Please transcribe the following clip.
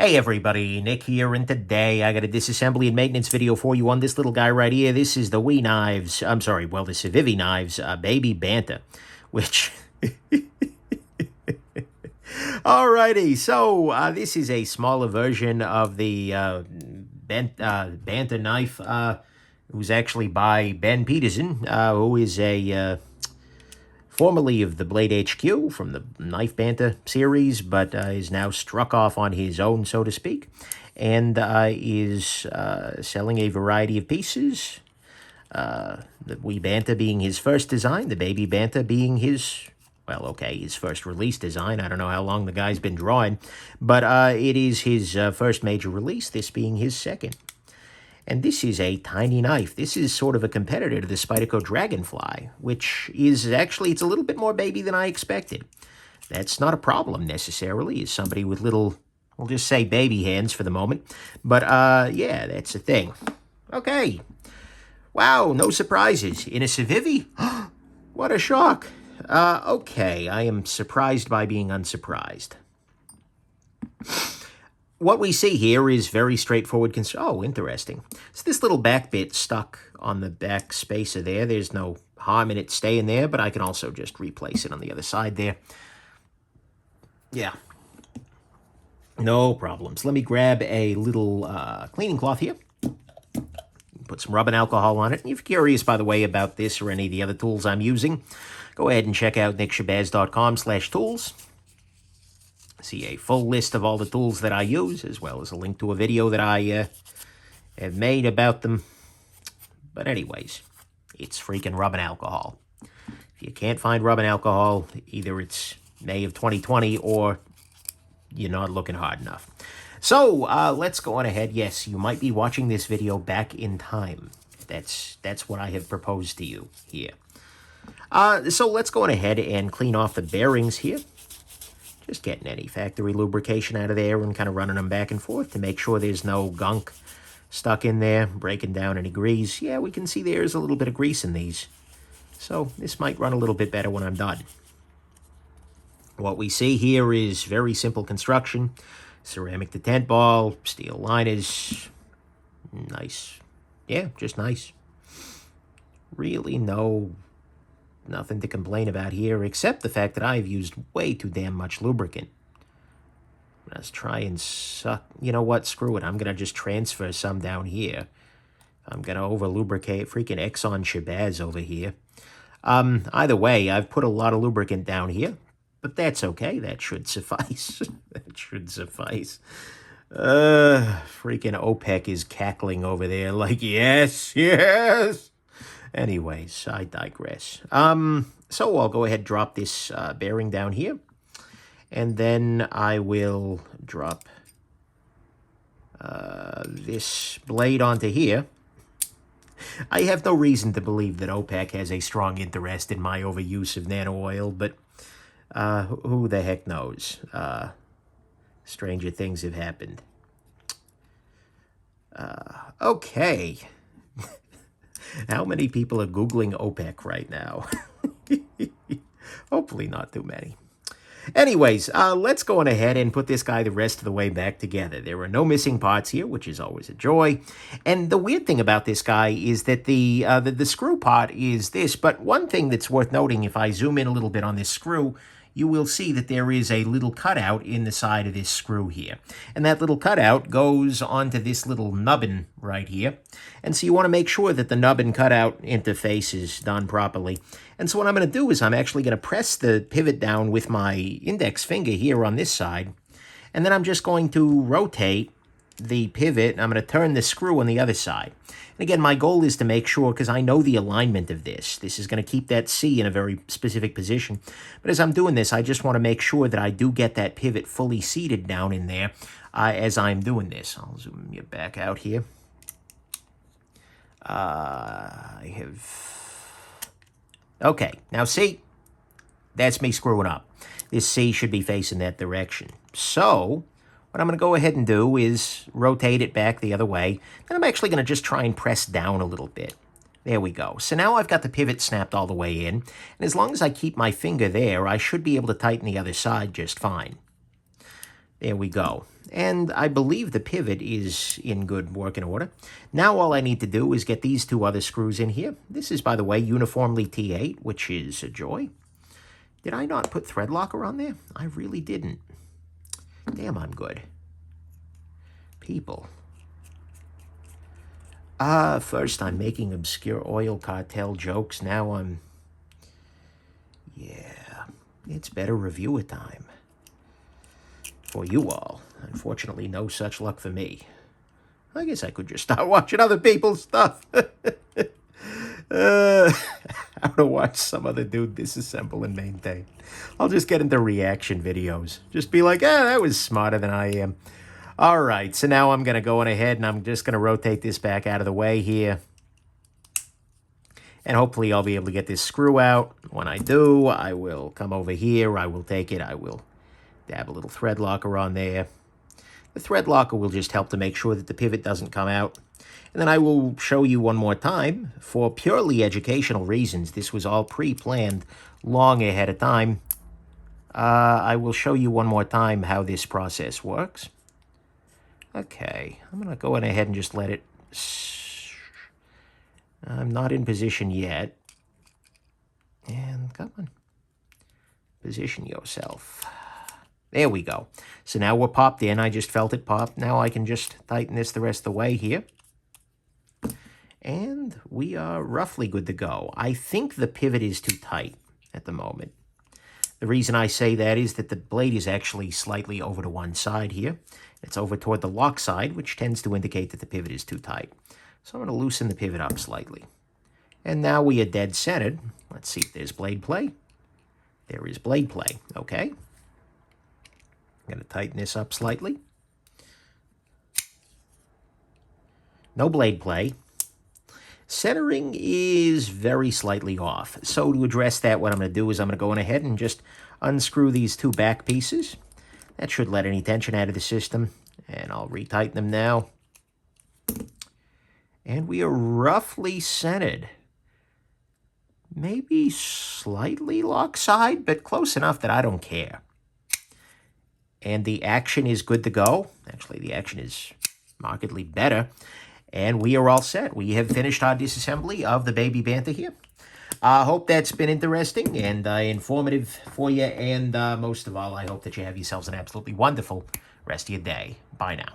Hey everybody, Nick here, and today I got a disassembly and maintenance video for you on this little guy right here. This is the the Civivi Knives Baby Banter, which... Alrighty, so this is a smaller version of the Banter knife, it was actually by Ben Peterson, who is a... formerly of the Blade HQ from the Knife Banter series, but is now struck off on his own, so to speak, and is selling a variety of pieces. The Wee Banter being his first design, the Baby Banter being his, well, okay, his first release design. I don't know how long the guy's been drawing, but it is his first major release, this being his second. And this is a tiny knife. This is sort of a competitor to the Spyderco Dragonfly, which is actually, it's a little bit more baby than I expected. That's not a problem necessarily, as somebody with little, we'll just say baby hands for the moment. But yeah, that's the thing. Okay. Wow, no surprises. In a Civivi? What a shock. Okay, I am surprised by being unsurprised. What we see here is very straightforward. Oh, interesting. So this little back bit stuck on the back spacer there. There's no harm in it staying there, but I can also just replace it on the other side there. Yeah. No problems. Let me grab a little cleaning cloth here. Put some rubbing alcohol on it. And if you're curious, by the way, about this or any of the other tools I'm using, go ahead and check out nickshabazz.com/tools. See a full list of all the tools that I use, as well as a link to a video that I have made about them. But anyways, it's freaking rubbing alcohol. If you can't find rubbing alcohol, either it's May of 2020 or you're not looking hard enough. So let's go on ahead. Yes, you might be watching this video back in time. That's what I have proposed to you here. So let's go on ahead and clean off the bearings here. Just getting any factory lubrication out of there and kind of running them back and forth to make sure there's no gunk stuck in there, breaking down any grease. Yeah, we can see there's a little bit of grease in these. So this might run a little bit better when I'm done. What we see here is very simple construction. Ceramic detent ball, steel liners. Nice. Yeah, just nice. Really nothing to complain about here, except the fact that I've used way too damn much lubricant. Let's try and suck. You know what? Screw it. I'm going to just transfer some down here. I'm going to over-lubricate freaking Exxon Shabazz over here. Either way, I've put a lot of lubricant down here, but that's okay. That should suffice. That should suffice. Freaking OPEC is cackling over there like, yes, yes. Anyways, I digress. So I'll go ahead and drop this bearing down here. And then I will drop this blade onto here. I have no reason to believe that OPEC has a strong interest in my overuse of nano oil, but who the heck knows? Stranger things have happened. Okay. How many people are Googling OPEC right now? Hopefully not too many. Anyways, let's go on ahead and put this guy the rest of the way back together. There are no missing parts here, which is always a joy. And the weird thing about this guy is that the screw part is this. But one thing that's worth noting, if I zoom in a little bit on this screw, you will see that there is a little cutout in the side of this screw here. And that little cutout goes onto this little nubbin right here. And so you want to make sure that the nubbin cutout interface is done properly. And so what I'm going to do is I'm actually going to press the pivot down with my index finger here on this side. And then I'm just going to rotate the pivot, and I'm going to turn the screw on the other side. And again, my goal is to make sure, because I know the alignment of this. This is going to keep that C in a very specific position. But as I'm doing this, I just want to make sure that I do get that pivot fully seated down in there as I'm doing this. I'll zoom you back out here. I have... Okay, now see, that's me screwing up. This C should be facing that direction. So what I'm going to go ahead and do is rotate it back the other way. Then I'm actually going to just try and press down a little bit. There we go. So now I've got the pivot snapped all the way in. And as long as I keep my finger there, I should be able to tighten the other side just fine. There we go. And I believe the pivot is in good working order. Now all I need to do is get these two other screws in here. This is, by the way, uniformly T8, which is a joy. Did I not put thread locker on there? I really didn't. Damn, I'm good. People. First I'm making obscure oil cartel jokes. Now I'm... Yeah, it's better reviewer time. For you all. Unfortunately, no such luck for me. I guess I could just start watching other people's stuff. How to watch some other dude disassemble and maintain. I'll just get into reaction videos. Just be like, that was smarter than I am. All right, so now I'm going to go on ahead and I'm just going to rotate this back out of the way here. And hopefully I'll be able to get this screw out. When I do, I will come over here. I will take it. I will dab a little thread locker on there. The thread locker will just help to make sure that the pivot doesn't come out. And then I will show you one more time, for purely educational reasons. This was all pre-planned long ahead of time. I will show you one more time how this process works. Okay, I'm going to go ahead and just let it... I'm not in position yet. And come on. Position yourself. There we go. So now we're popped in. I just felt it pop. Now I can just tighten this the rest of the way here. And we are roughly good to go. I think the pivot is too tight at the moment. The reason I say that is that the blade is actually slightly over to one side here. It's over toward the lock side, which tends to indicate that the pivot is too tight. So I'm going to loosen the pivot up slightly. And now we are dead centered. Let's see if there's blade play. There is blade play. Okay. I'm going to tighten this up slightly. No blade play. Centering is very slightly off. So to address that, what I'm going to do is I'm going to go on ahead and just unscrew these two back pieces. That should let any tension out of the system. And I'll retighten them now. And we are roughly centered. Maybe slightly lock side, but close enough that I don't care. And the action is good to go. Actually, the action is markedly better. And we are all set. We have finished our disassembly of the Baby Banter here. I hope that's been interesting and informative for you. And most of all, I hope that you have yourselves an absolutely wonderful rest of your day. Bye now.